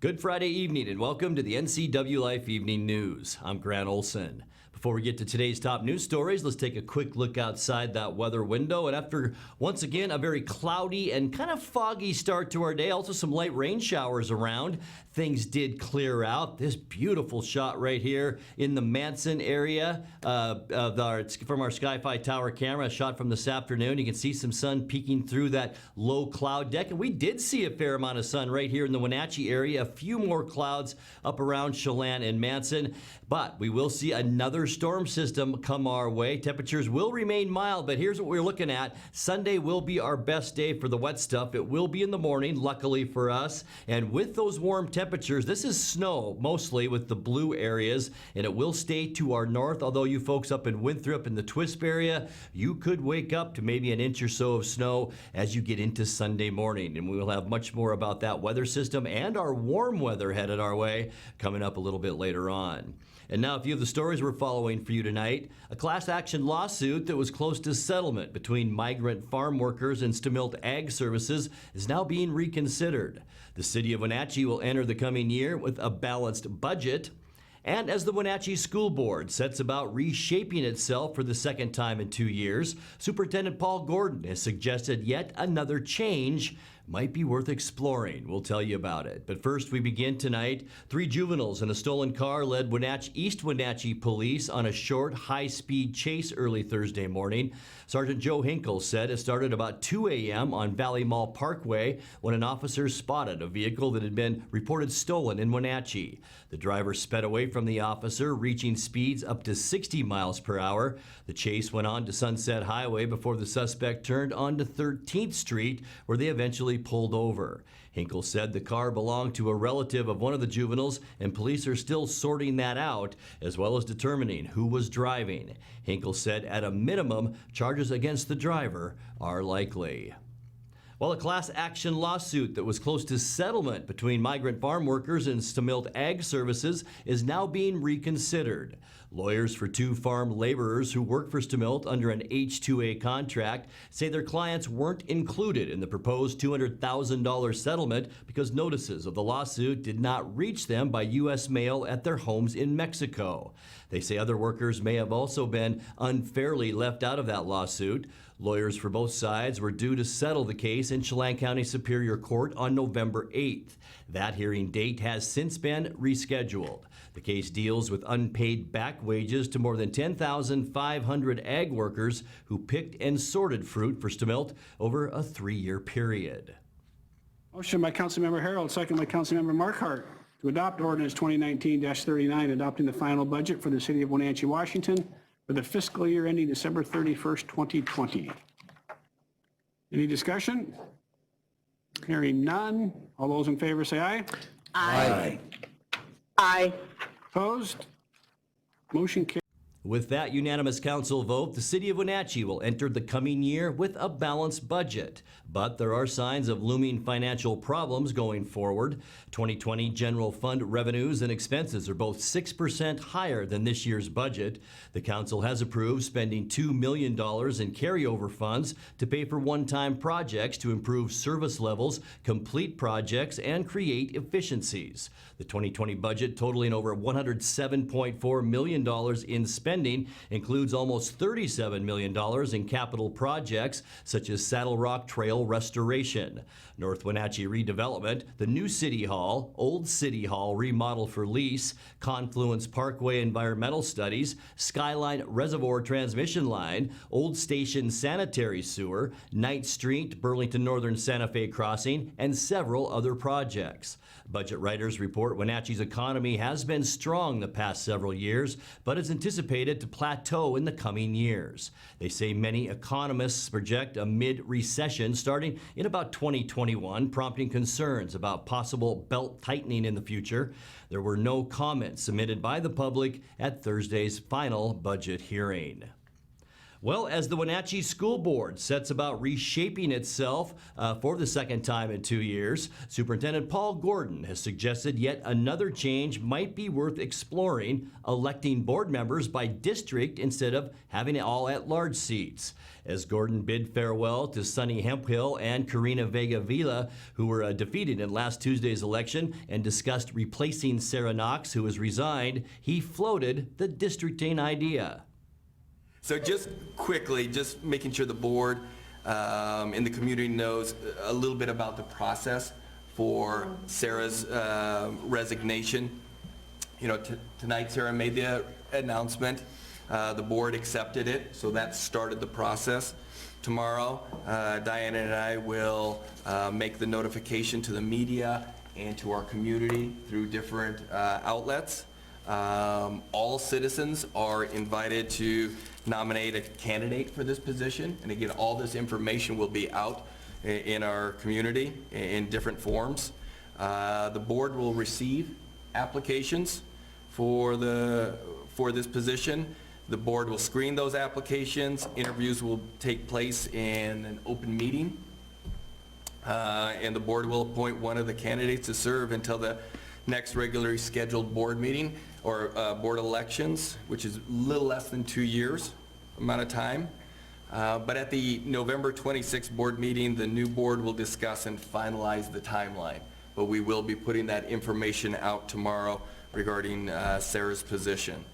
Good Friday evening and welcome to the NCWLIFE Evening News. I'm Grant Olson. Before we get to today's top news stories, let's take a quick look outside that weather window. And after, once again, a very cloudy and kind of foggy start to our day, also some light rain showers around, things did clear out. This beautiful shot right here in the Manson area from our Sky-Fi Tower camera, a shot from this afternoon. You can see some sun peeking through that low cloud deck. And we did see a fair amount of sun right here in the Wenatchee area. A few more clouds up around Chelan and Manson. But we will see another storm system come our way. Temperatures will remain mild, but here's what we're looking at. Sunday will be our best day for the wet stuff. It will be in the morning, luckily for us. And with those warm temperatures, this is snow mostly with the blue areas, and it will stay to our north. Although you folks up in Winthrop in the Twisp area, you could wake up to maybe an inch or so of snow as you get into Sunday morning. And we will have much more about that weather system and our warm weather headed our way coming up a little bit later on. And now a few of the stories we're following for you tonight. A class action lawsuit that was close to settlement between migrant farm workers and Stemilt Ag Services is now being reconsidered. The city of Wenatchee will enter the coming year with a balanced budget. And as the Wenatchee School Board sets about reshaping itself for the second time in 2 years, Superintendent Paul Gordon has suggested yet another change might be worth exploring. We'll tell you about it. But first, we begin tonight. 3 juveniles in a stolen car led East Wenatchee police on a short, high-speed chase early Thursday morning. Sergeant Joe Hinkle said it started about 2 a.m. on Valley Mall Parkway when an officer spotted a vehicle that had been reported stolen in Wenatchee. The driver sped away from the officer, reaching speeds up to 60 miles per hour. The chase went on to Sunset Highway before the suspect turned onto 13th Street, where they eventually pulled over. Hinkle said the car belonged to a relative of one of the juveniles, and police are still sorting that out, as well as determining who was driving. Hinkle said at a minimum, charges against the driver are likely. While a class action lawsuit that was close to settlement between migrant farm workers and Stemilt Ag Services is now being reconsidered. Lawyers for 2 farm laborers who work for Stemilt under an H-2A contract say their clients weren't included in the proposed $200,000 settlement because notices of the lawsuit did not reach them by U.S. mail at their homes in Mexico. They say other workers may have also been unfairly left out of that lawsuit. Lawyers for both sides were due to settle the case in Chelan County Superior Court on November 8th. That hearing date has since been rescheduled. The case deals with unpaid back wages to more than 10,500 ag workers who picked and sorted fruit for Stemilt over a 3-year period. Motion by Councilmember Harold, second by Councilmember Markhart, to adopt ordinance 2019-39, adopting the final budget for the city of Wenatchee, Washington for the fiscal year ending December 31st, 2020. Any discussion? Hearing none. All those in favor say aye. Aye. Aye. Opposed? Motion carries. With that unanimous council vote, the city of Wenatchee will enter the coming year with a balanced budget. But there are signs of looming financial problems going forward. 2020 general fund revenues and expenses are both 6% higher than this year's budget. The council has approved spending $2 million in carryover funds to pay for one-time projects to improve service levels, complete projects, and create efficiencies. The 2020 budget, totaling over $107.4 million in spending, includes almost $37 million in capital projects such as Saddle Rock Trail restoration, North Wenatchee redevelopment, the new City Hall, Old City Hall remodel for lease, Confluence Parkway environmental studies, Skyline Reservoir transmission line, Old Station sanitary sewer, Ninth Street, Burlington Northern Santa Fe crossing, and several other projects. Budget writers report Wenatchee's economy has been strong the past several years, but is anticipated to plateau in the coming years. They say many economists project a mid-recession starting in about 2021, prompting concerns about possible belt tightening in the future. There were no comments submitted by the public at Thursday's final budget hearing. Well, as the Wenatchee School Board sets about reshaping itself for the second time in 2 years, Superintendent Paul Gordon has suggested yet another change might be worth exploring, electing board members by district instead of having all at-large seats. As Gordon bid farewell to Sunny Hemphill and Karina Vega Vila, who were defeated in last Tuesday's election, and discussed replacing Sarah Knox, who has resigned, he floated the districting idea. So just quickly, just making sure the board and the community knows a little bit about the process for Sarah's resignation. You know, tonight Sarah made the announcement. The board accepted it, so that started the process. Tomorrow, Diana and I will make the notification to the media and to our community through different outlets. All citizens are invited to nominate a candidate for this position, and again, all this information will be out in our community in different forms. The board will receive applications for this position. The board will screen those applications. Interviews will take place in an open meeting, and the board will appoint one of the candidates to serve until the next regularly scheduled board meeting or board elections, which is a little less than 2 years amount of time. But at the November 26th board meeting, the new board will discuss and finalize the timeline. But we will be putting that information out tomorrow regarding Sarah's position.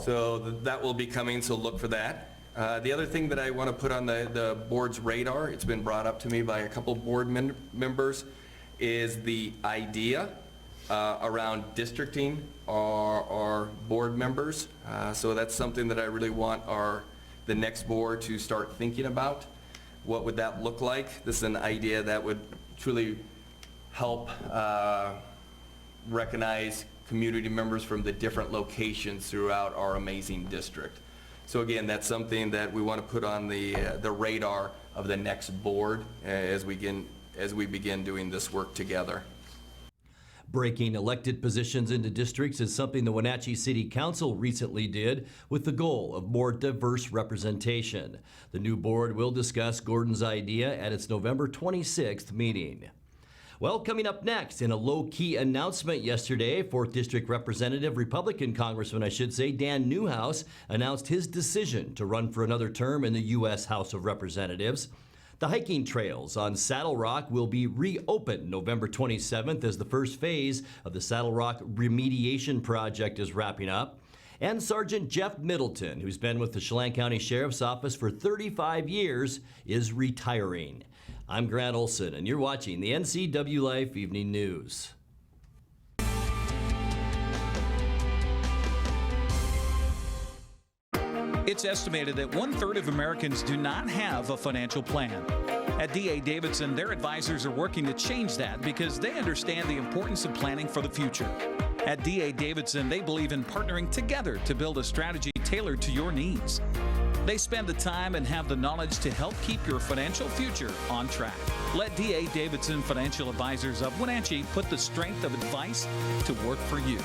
So that will be coming, so look for that. The other thing that I want to put on the board's radar, it's been brought up to me by a couple board members, is the idea around districting our board members. So that's something that I really want the next board to start thinking about. What would that look like? This is an idea that would truly help recognize community members from the different locations throughout our amazing district. So again, that's something that we want to put on the radar of the next board as we begin doing this work together. Breaking elected positions into districts is something the Wenatchee City Council recently did with the goal of more diverse representation. The new board will discuss Gordon's idea at its November 26th meeting. Well, coming up next, in a low-key announcement yesterday, 4th District Representative, Republican Congressman, Dan Newhouse, announced his decision to run for another term in the U.S. House of Representatives. The hiking trails on Saddle Rock will be reopened November 27th as the first phase of the Saddle Rock remediation project is wrapping up. And Sergeant Jeff Middleton, who's been with the Chelan County Sheriff's Office for 35 years, is retiring. I'm Grant Olson, and you're watching the NCWLIFE Evening News. It's estimated that 1/3 of Americans do not have a financial plan. At D.A. Davidson, their advisors are working to change that because they understand the importance of planning for the future. At D.A. Davidson, they believe in partnering together to build a strategy tailored to your needs. They spend the time and have the knowledge to help keep your financial future on track. Let D.A. Davidson Financial Advisors of Wenatchee put the strength of advice to work for you.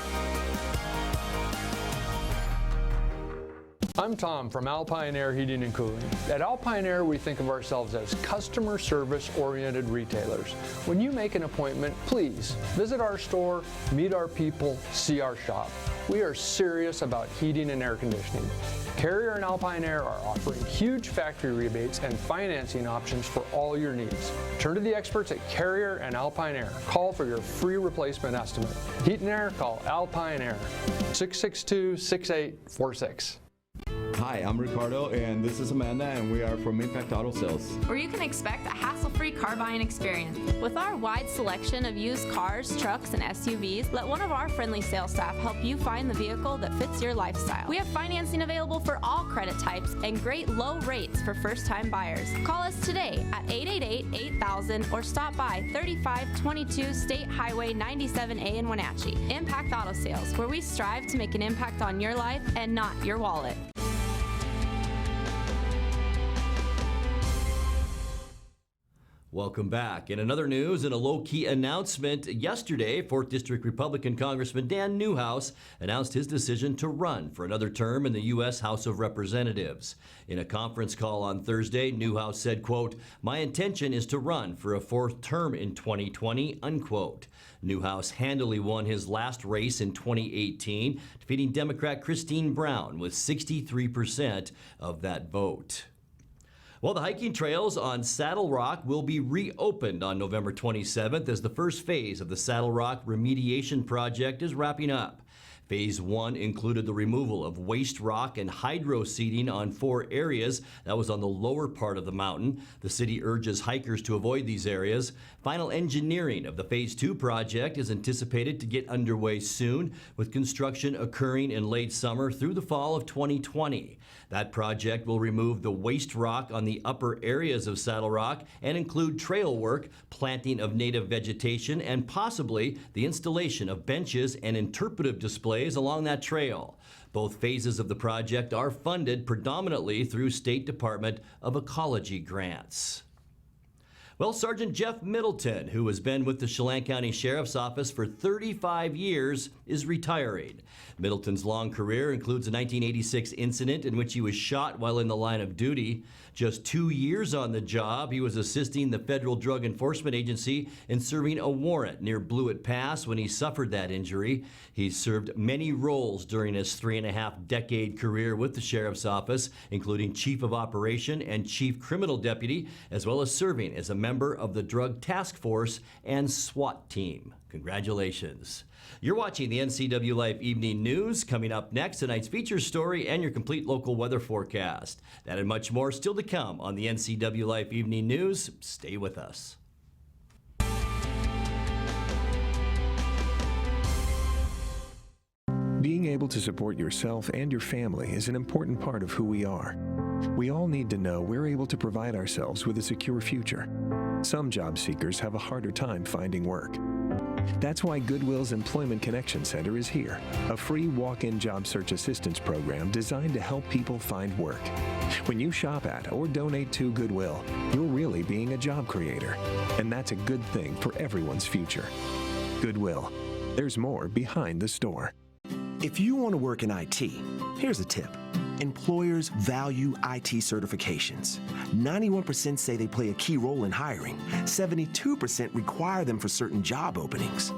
I'm Tom from Alpine Air Heating and Cooling. At Alpine Air, we think of ourselves as customer service-oriented retailers. When you make an appointment, please visit our store, meet our people, see our shop. We are serious about heating and air conditioning. Carrier and Alpine Air are offering huge factory rebates and financing options for all your needs. Turn to the experts at Carrier and Alpine Air. Call for your free replacement estimate. Heat and air, call Alpine Air, 662-6846. Hi, I'm Ricardo, and this is Amanda, and we are from Impact Auto Sales, where you can expect a hassle-free car buying experience. With our wide selection of used cars, trucks, and SUVs, let one of our friendly sales staff help you find the vehicle that fits your lifestyle. We have financing available for all credit types and great low rates for first-time buyers. Call us today at 888-8000 or stop by 3522 State Highway 97A in Wenatchee. Impact Auto Sales, where we strive to make an impact on your life and not your wallet. Welcome back. In another news, in a low-key announcement yesterday, 4th District Republican Congressman Dan Newhouse announced his decision to run for another term in the U.S. House of Representatives. In a conference call on Thursday, Newhouse said, quote, "My intention is to run for a 4th term in 2020, unquote. Newhouse handily won his last race in 2018, defeating Democrat Christine Brown with 63% of that vote. Well, the hiking trails on Saddle Rock will be reopened on November 27th as the first phase of the Saddle Rock remediation project is wrapping up. Phase 1 included the removal of waste rock and hydro seeding on 4 areas. That was on the lower part of the mountain. The city urges hikers to avoid these areas. Final engineering of the Phase 2 project is anticipated to get underway soon, with construction occurring in late summer through the fall of 2020. That project will remove the waste rock on the upper areas of Saddle Rock and include trail work, planting of native vegetation, and possibly the installation of benches and interpretive displays along that trail. Both phases of the project are funded predominantly through State Department of Ecology grants. Well, Sergeant Jeff Middleton, who has been with the Chelan County Sheriff's Office for 35 years, is retiring. Middleton's long career includes a 1986 incident in which he was shot while in the line of duty. Just 2 years on the job, he was assisting the Federal Drug Enforcement Agency in serving a warrant near Blewett Pass when he suffered that injury. He served many roles during his 3.5-decade career with the Sheriff's Office, including Chief of Operation and Chief Criminal Deputy, as well as serving as a member of the Drug Task Force and SWAT team. Congratulations. You're watching the NCWLIFE Evening News. Coming up next, tonight's feature story and your complete local weather forecast. That and much more still to come on the NCWLIFE Evening News. Stay with us. Being able to support yourself and your family is an important part of who we are. We all need to know we're able to provide ourselves with a secure future. Some job seekers have a harder time finding work. That's why Goodwill's Employment Connection Center is here, a free walk-in job search assistance program designed to help people find work. When you shop at or donate to Goodwill, you're really being a job creator, and that's a good thing for everyone's future. Goodwill. There's more behind the store. If you want to work in IT, here's a tip. Employers value IT certifications. 91% say they play a key role in hiring. 72% require them for certain job openings.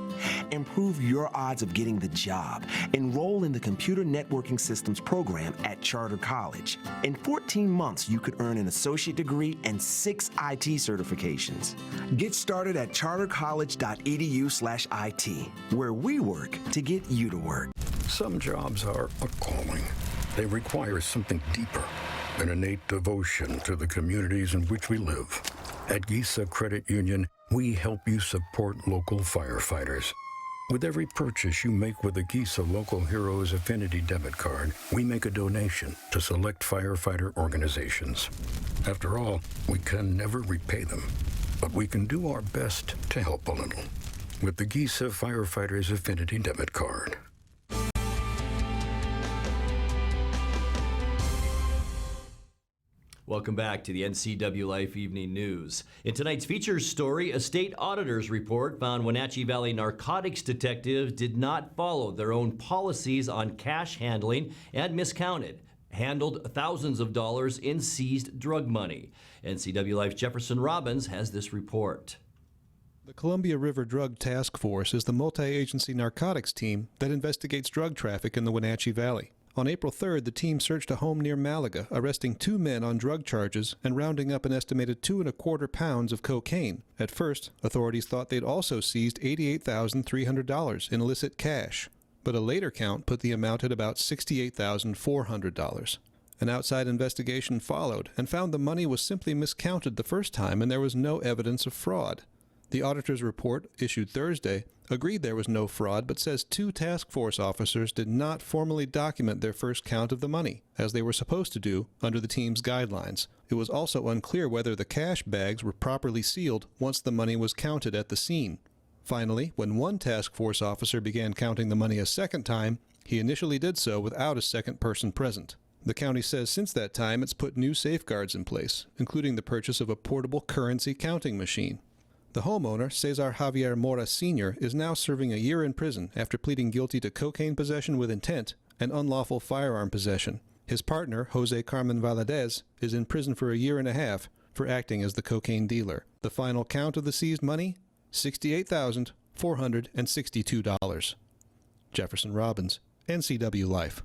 Improve your odds of getting the job. Enroll in the Computer Networking Systems program at Charter College. In 14 months, you could earn an associate degree and 6 IT certifications. Get started at chartercollege.edu/IT, where we work to get you to work. Some jobs are a calling. They require something deeper, an innate devotion to the communities in which we live. At Gisa Credit Union, we help you support local firefighters. With every purchase you make with the Gisa Local Heroes Affinity debit card, we make a donation to select firefighter organizations. After all, we can never repay them, but we can do our best to help a little with the Gisa Firefighters Affinity debit card. Welcome back to the NCWLIFE Evening News. In tonight's features story, a state auditor's report found Wenatchee Valley narcotics detectives did not follow their own policies on cash handling and handled thousands of dollars in seized drug money. NCWLIFE's Jefferson Robbins has this report. The Columbia River Drug Task Force is the multi-agency narcotics team that investigates drug traffic in the Wenatchee Valley. On April 3rd, the team searched a home near Malaga, arresting 2 men on drug charges and rounding up an estimated 2¼ pounds of cocaine. At first, authorities thought they'd also seized $88,300 in illicit cash, but a later count put the amount at about $68,400. An outside investigation followed and found the money was simply miscounted the first time and there was no evidence of fraud. The auditor's report, issued Thursday, agreed there was no fraud, but says 2 task force officers did not formally document their first count of the money, as they were supposed to do under the team's guidelines. It was also unclear whether the cash bags were properly sealed once the money was counted at the scene. Finally, when one task force officer began counting the money a second time, he initially did so without a second person present. The county says since that time it's put new safeguards in place, including the purchase of a portable currency counting machine. The homeowner, Cesar Javier Mora Sr., is now serving a year in prison after pleading guilty to cocaine possession with intent and unlawful firearm possession. His partner, Jose Carmen Valadez, is in prison for a year and a half for acting as the cocaine dealer. The final count of the seized money? $68,462. Jefferson Robbins, NCW Life.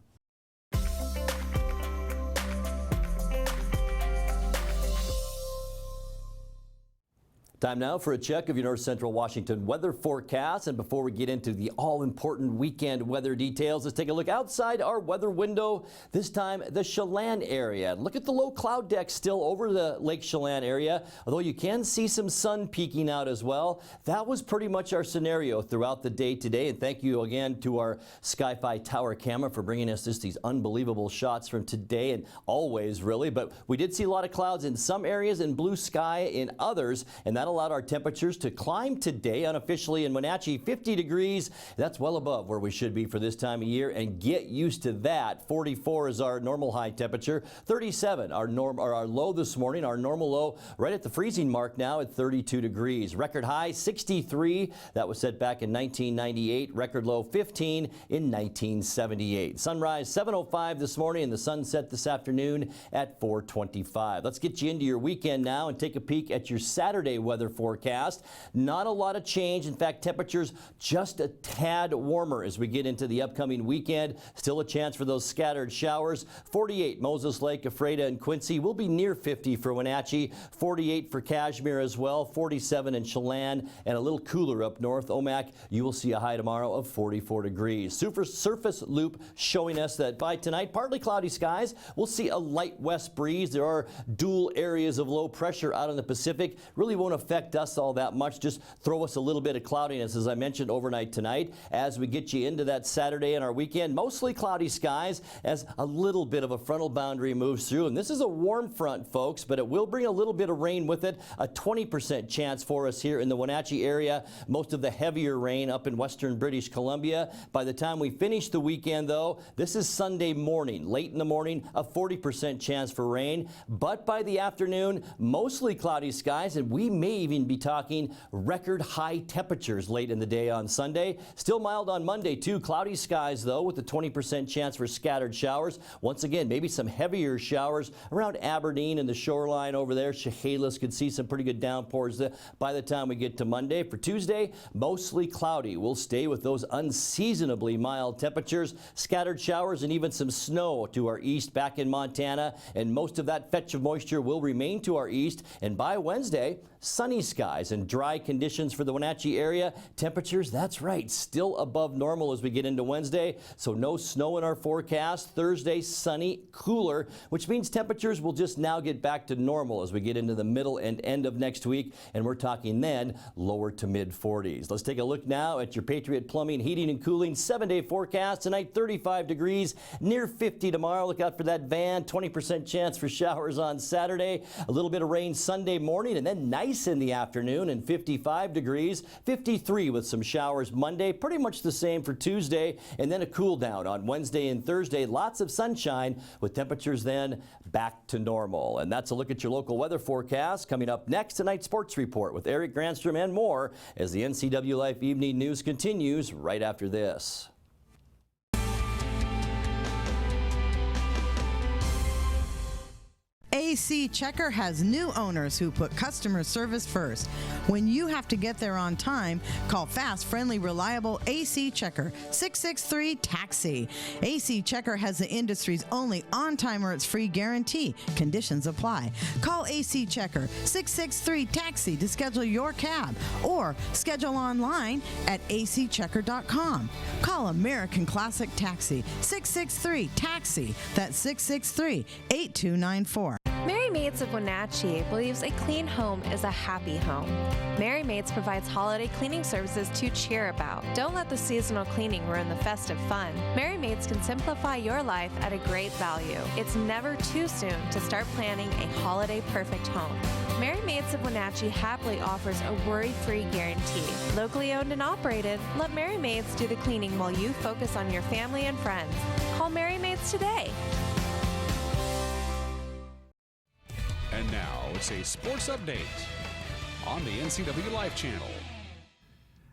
Time now for a check of your North Central Washington weather forecast. And before we get into the all-important weekend weather details, let's take a look outside our weather window, this time the Chelan area. Look at the low cloud deck still over the Lake Chelan area, although you can see some sun peeking out as well. That was pretty much our scenario throughout the day today. And thank you again to our Sky-Fi Tower camera for bringing us just these unbelievable shots from today and always, really. But we did see a lot of clouds in some areas and blue sky in others, and that allowed our temperatures to climb today unofficially in Wenatchee 50 degrees. That's well above where we should be for this time of year, and get used to that. 44 is our normal high temperature. 37 our low this morning. Our normal low right at the freezing mark now at 32 degrees. Record high 63. That was set back in 1998. Record low 15 in 1978. Sunrise 7:05 this morning and the sunset this afternoon at 4:25. Let's get you into your weekend now and take a peek at your Saturday weather forecast. Not a lot of change. In fact, temperatures just a tad warmer as we get into the upcoming weekend. Still a chance for those scattered showers. 48 Moses Lake, Ephrata, and Quincy will be near 50 for Wenatchee. 48 for Kashmir as well. 47 in Chelan, and a little cooler up north. Omak, you will see a high tomorrow of 44 degrees. Surface loop showing us that by tonight, partly cloudy skies. We'll see a light west breeze. There are dual areas of low pressure out in the Pacific. Really won't affect us all that much. Just throw us a little bit of cloudiness, as I mentioned, overnight tonight. As we get you into that Saturday and our weekend, mostly cloudy skies as a little bit of a frontal boundary moves through. And this is a warm front, folks, but it will bring a little bit of rain with it. A 20% chance for us here in the Wenatchee area. Most of the heavier rain up in western British Columbia. By the time we finish the weekend, though, this is Sunday morning. Late in the morning, a 40% chance for rain. But by the afternoon, mostly cloudy skies, and we may even be talking record high temperatures late in the day on Sunday. Still mild on Monday, too. Cloudy skies, though, with a 20% chance for scattered showers. Once again, maybe some heavier showers around Aberdeen and the shoreline over there. Chehalis could see some pretty good downpours by the time we get to Monday. For Tuesday, mostly cloudy. We'll stay with those unseasonably mild temperatures. Scattered showers and even some snow to our east back in Montana. And most of that fetch of moisture will remain to our east. And by Wednesday, sunny skies and dry conditions for the Wenatchee area. Temperatures, that's right, still above normal as we get into Wednesday. So no snow in our forecast. Thursday, sunny, cooler, which means temperatures will just now get back to normal as we get into the middle and end of next week. And we're talking then lower to mid 40s. Let's take a look now at your Patriot Plumbing, Heating and Cooling 7-day forecast. Tonight, 35 degrees, near 50 tomorrow. Look out for that van. 20% chance for showers on Saturday. A little bit of rain Sunday morning, and then nice in the afternoon and 55 degrees. 53 with some showers Monday. Pretty much the same for Tuesday, and then a cool down on Wednesday and Thursday. Lots of sunshine with temperatures then back to normal. And that's a look at your local weather forecast. Coming up next, tonight's sports report with Eric Granstrom and more as the NCWLIFE Evening News continues right after this. AC Checker has new owners who put customer service first. When you have to get there on time, call fast, friendly, reliable AC Checker, 663-TAXI. AC Checker has the industry's only on-time or it's free guarantee. Conditions apply. Call AC Checker, 663-TAXI to schedule your cab or schedule online at acchecker.com. Call American Classic Taxi, 663-TAXI. That's 663-8294. Mary Maids of Wenatchee believes a clean home is a happy home. Mary Maids provides holiday cleaning services to cheer about. Don't let the seasonal cleaning ruin the festive fun. Mary Maids can simplify your life at a great value. It's never too soon to start planning a holiday perfect home. Mary Maids of Wenatchee happily offers a worry-free guarantee. Locally owned and operated, let Mary Maids do the cleaning while you focus on your family and friends. Call Mary Maids today. It's a sports update on the NCWLIFE channel.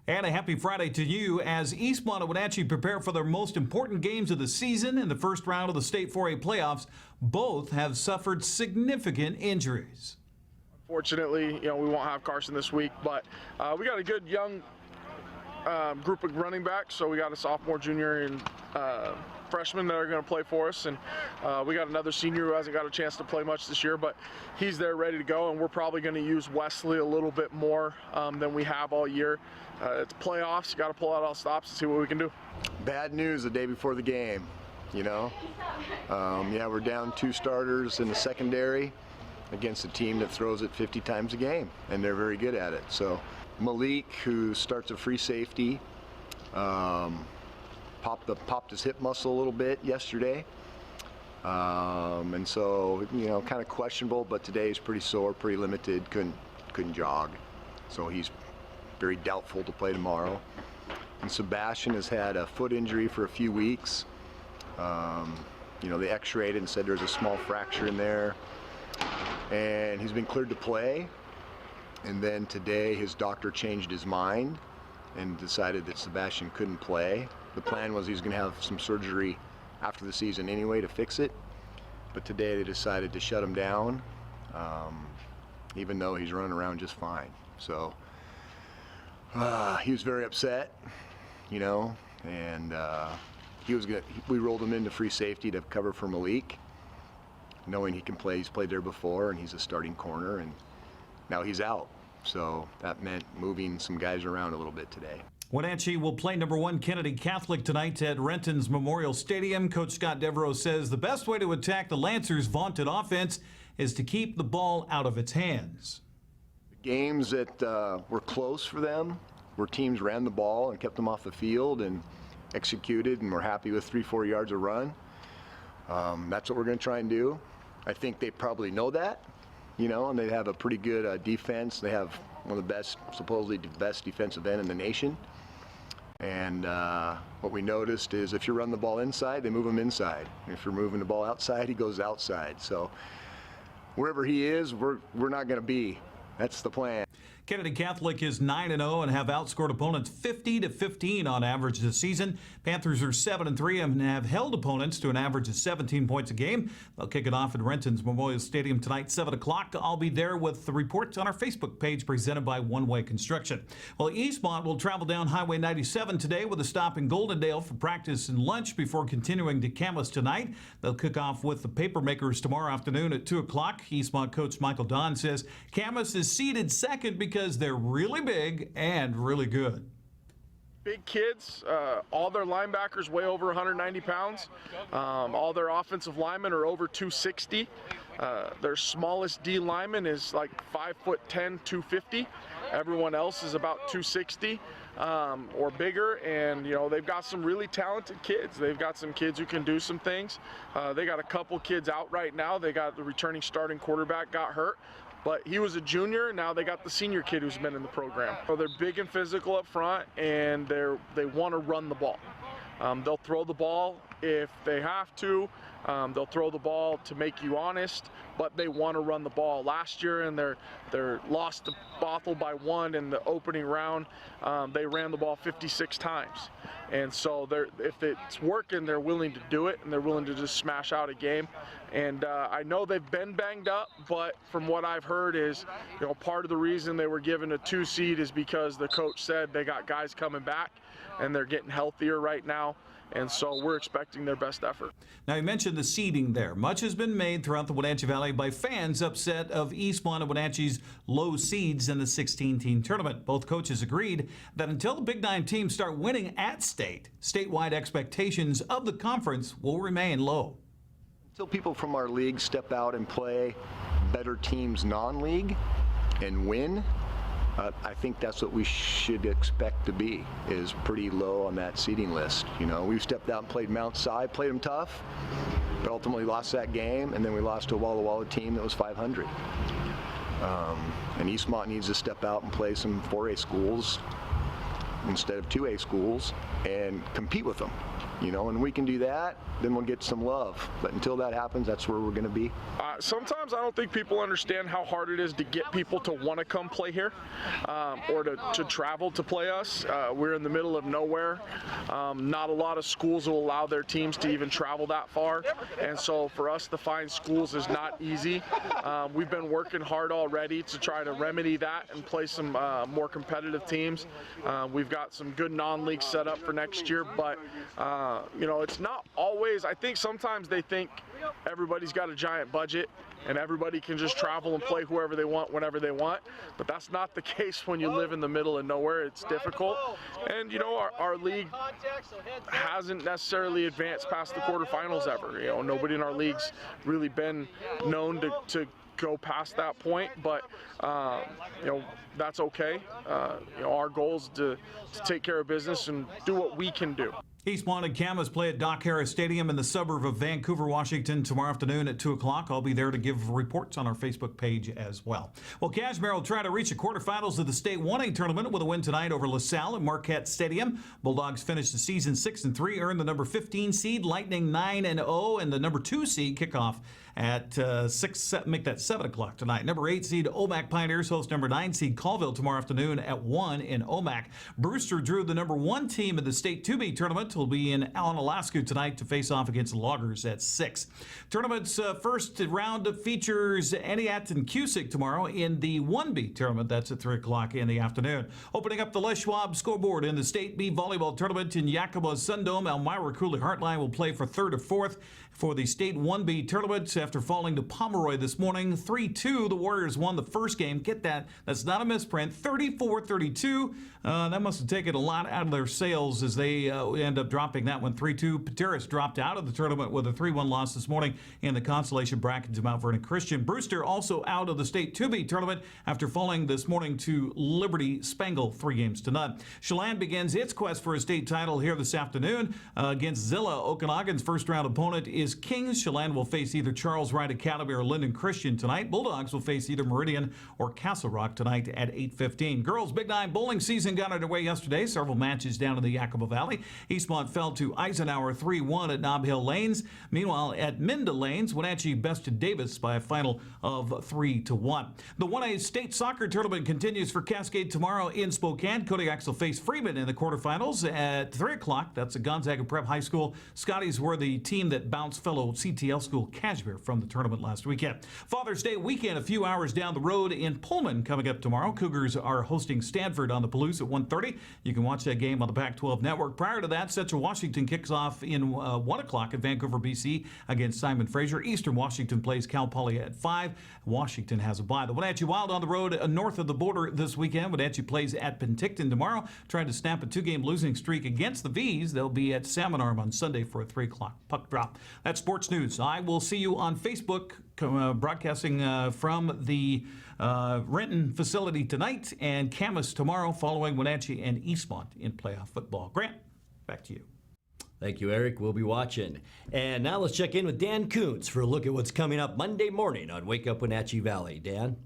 And a happy Friday to you as Eastmont and Wenatchee prepare for their most important games of the season in the first round of the State 4A playoffs. Both have suffered significant injuries. Unfortunately, we won't have Carson this week, but we got a good young group of running backs. So we got a sophomore, junior, and freshman that are going to play for us, and we got another senior who hasn't got a chance to play much this year, but he's there ready to go, and we're probably going to use Wesley a little bit more than we have all year. It's playoffs, got to pull out all stops and see what we can do. Bad news the day before the game, yeah, we're down 2 starters in the secondary against a team that throws it 50 times a game, and they're very good at it. So Malik, who starts a free safety, popped his hip muscle a little bit yesterday, and so kind of questionable. But today he's pretty sore, pretty limited, couldn't jog, so he's very doubtful to play tomorrow. And Sebastian has had a foot injury for a few weeks. They x-rayed it and said there's a small fracture in there, and he's been cleared to play. And then today his doctor changed his mind and decided that Sebastian couldn't play. The plan was he's going to have some surgery after the season anyway to fix it, but today they decided to shut him down, even though he's running around just fine. So he was very upset, and we rolled him into free safety to cover for Malik, knowing he can play. He's played there before, and he's a starting corner, and now he's out. So that meant moving some guys around a little bit today. Wenatchee will play number 1 Kennedy Catholic tonight at Renton's Memorial Stadium. Coach Scott Devereaux says the best way to attack the Lancers' vaunted offense is to keep the ball out of its hands. The games that were close for them, where teams ran the ball and kept them off the field and executed and were happy with 3-4 yards of run, that's what we're going to try and do. I think they probably know that, and they have a pretty good defense. They have one of the best, supposedly the best defensive end in the nation. And what we noticed is if you run the ball inside, they move him inside. If you're moving the ball outside, he goes outside. So wherever he is, we're not going to be. That's the plan. Kennedy Catholic is 9-0 and have outscored opponents 50-15 on average this season. Panthers are 7-3 and have held opponents to an average of 17 points a game. They'll kick it off at Renton's Memorial Stadium tonight, 7 o'clock. I'll be there with the reports on our Facebook page presented by One Way Construction. Well, Eastmont will travel down Highway 97 today with a stop in Goldendale for practice and lunch before continuing to Camas tonight. They'll kick off with the Papermakers tomorrow afternoon at 2 o'clock. Eastmont coach Michael Don says Camas is seeded second because they're really big and really good. Big kids, all their linebackers weigh over 190 pounds. All their offensive linemen are over 260. Their smallest D lineman is like 5'10", 250. Everyone else is about 260 or bigger, and they've got some really talented kids. They've got some kids who can do some things. They got a couple kids out right now. They got the returning starting quarterback got hurt, but he was a junior. Now they got the senior kid who's been in the program. So they're big and physical up front, and they want to run the ball. They'll throw the ball if they have to. They'll throw the ball to make you honest, but they want to run the ball. Last year, and they're lost to Bothell by 1 in the opening round. They ran the ball 56 times, and so if it's working, they're willing to do it, and they're willing to just smash out a game. And I know they've been banged up, but from what I've heard is, part of the reason they were given a 2 seed is because the coach said they got guys coming back, and they're getting healthier right now. And so we're expecting their best effort. Now, you mentioned the seeding there. Much has been made throughout the Wenatchee Valley by fans upset of Eastmont and Wenatchee's low seeds in the 16-team tournament. Both coaches agreed that until the Big 9 teams start winning at state, statewide expectations of the conference will remain low. Until people from our league step out and play better teams non-league and win, I think that's what we should expect to be, is pretty low on that seeding list. We've stepped out and played Mount Si, played them tough, but ultimately lost that game, and then we lost to a Walla Walla team that was 500. And Eastmont needs to step out and play some 4A schools, instead of 2A schools and compete with them. And we can do that, then we'll get some love. But until that happens, that's where we're going to be. Sometimes I don't think people understand how hard it is to get people to want to come play here or to travel to play us. We're in the middle of nowhere. Not a lot of schools will allow their teams to even travel that far. And so for us to find schools is not easy. We've been working hard already to try to remedy that and play some more competitive teams. We've got some good non-league set up for next year, but it's not always. I think sometimes they think everybody's got a giant budget and everybody can just travel and play whoever they want, whenever they want. But that's not the case when you live in the middle of nowhere. It's difficult. And, our league hasn't necessarily advanced past the quarterfinals ever. Nobody in our league's really been known to go past that point, but that's okay. Our goal is to take care of business and do what we can do. Eastmont and Camas play at Doc Harris Stadium in the suburb of Vancouver, Washington tomorrow afternoon at 2 o'clock. I'll be there to give reports on our Facebook page as well. Well, Cashmere will try to reach the quarterfinals of the State 1A tournament with a win tonight over LaSalle at Marquette Stadium. Bulldogs finished the season 6-3, earned the number 15 seed, Lightning 9-0, and the number 2 seed kickoff at 7 o'clock tonight. Number 8 seed Omak Pioneers host number 9 seed Colville tomorrow afternoon at 1 in Omak. Brewster drew the number 1 team in the State 2B tournament. Will be in Onalaska tonight to face off against Loggers at 6. Tournament's first round features Entiat and Cusick tomorrow in the 1B tournament. That's at 3 o'clock in the afternoon. Opening up the Les Schwab scoreboard in the State B volleyball tournament in Yakima Sundome, Elmira Cooley Heartline will play for 3rd or 4th for the State 1B tournament after falling to Pomeroy this morning. 3-2, the Warriors won the first game. Get that. That's not a misprint. 34-32. That must have taken a lot out of their sails as they end up dropping that one 3-2. Pateris dropped out of the tournament with a 3-1 loss this morning in the consolation bracket to Mount Vernon Christian. Brewster also out of the State 2B tournament after falling this morning to Liberty Spangle 3-0. Chelan begins its quest for a state title here this afternoon against Zilla. Okanagan's first round opponent is Kings. Chelan will face either Charles Wright Academy or Linden Christian tonight. Bulldogs will face either Meridian or Castle Rock tonight at 8:15. Girls Big Nine bowling season got underway yesterday. Several matches down in the Yakima Valley. Eastmont fell to Eisenhower 3-1 at Nob Hill Lanes. Meanwhile, at Minda Lanes, Wenatchee bested Davis by a final of 3-1. The 1A State Soccer Tournament continues for Cascade tomorrow in Spokane. Kodiaks will face Freeman in the quarterfinals at 3 o'clock. That's at Gonzaga Prep High School. Scotties were the team that bounced fellow CTL school Cashmere from the tournament last weekend. Father's Day weekend a few hours down the road in Pullman coming up tomorrow. Cougars are hosting Stanford on the Palouse at 1:30. You can watch that game on the Pac-12 Network. Prior to that, Central Washington kicks off in 1 o'clock at Vancouver, BC against Simon Fraser. Eastern Washington plays Cal Poly at 5. Washington has a bye. The Wenatchee Wild on the road north of the border this weekend. Wenatchee plays at Penticton tomorrow, trying to snap a 2-game losing streak against the V's. They'll be at Salmon Arm on Sunday for a 3 o'clock puck drop. That's sports news. I will see you on Facebook, broadcasting from the Renton facility tonight and Camas tomorrow, following Wenatchee and Eastmont in playoff football. Grant, back to you. Thank you, Eric. We'll be watching. And now let's check in with Dan Kuntz for a look at what's coming up Monday morning on Wake Up Wenatchee Valley. Dan?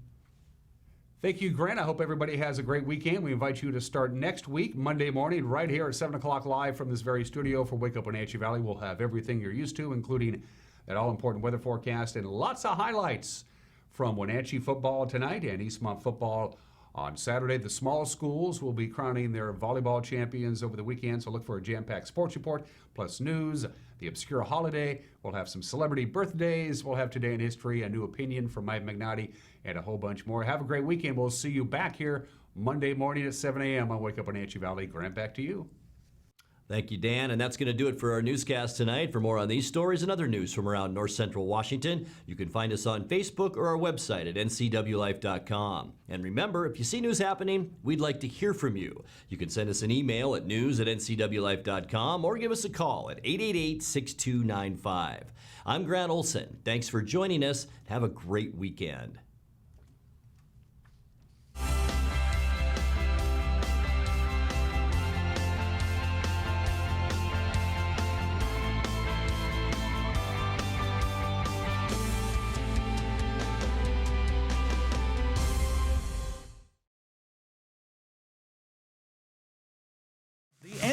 Thank you, Grant. I hope everybody has a great weekend. We invite you to start next week, Monday morning, right here at 7 o'clock live from this very studio for Wake Up Wenatchee Valley. We'll have everything you're used to, including that all-important weather forecast and lots of highlights from Wenatchee football tonight and Eastmont football on Saturday. The small schools will be crowning their volleyball champions over the weekend, so look for a jam-packed sports report, plus news, the obscure holiday. We'll have some celebrity birthdays. We'll have Today in History, a new opinion from Mike McNaughty, and a whole bunch more. Have a great weekend. We'll see you back here Monday morning at 7 a.m. on Wake Up Wenatchee Valley. Grant, back to you. Thank you, Dan. And that's going to do it for our newscast tonight. For more on these stories and other news from around North Central Washington, you can find us on Facebook or our website at ncwlife.com. And remember, if you see news happening, we'd like to hear from you. You can send us an email at news@ncwlife.com or give us a call at 888-6295. I'm Grant Olson. Thanks for joining us. Have a great weekend.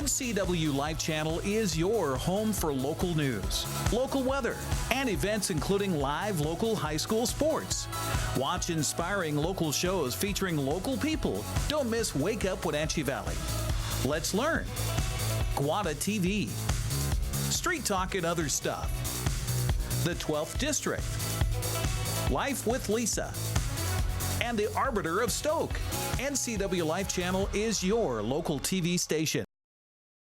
NCW Life Channel is your home for local news, local weather, and events including live local high school sports. Watch inspiring local shows featuring local people. Don't miss Wake Up Wenatchee Valley. Let's learn. Guada TV. Street Talk and Other Stuff. The 12th District. Life with Lisa. And the Arbiter of Stoke. NCW Life Channel is your local TV station.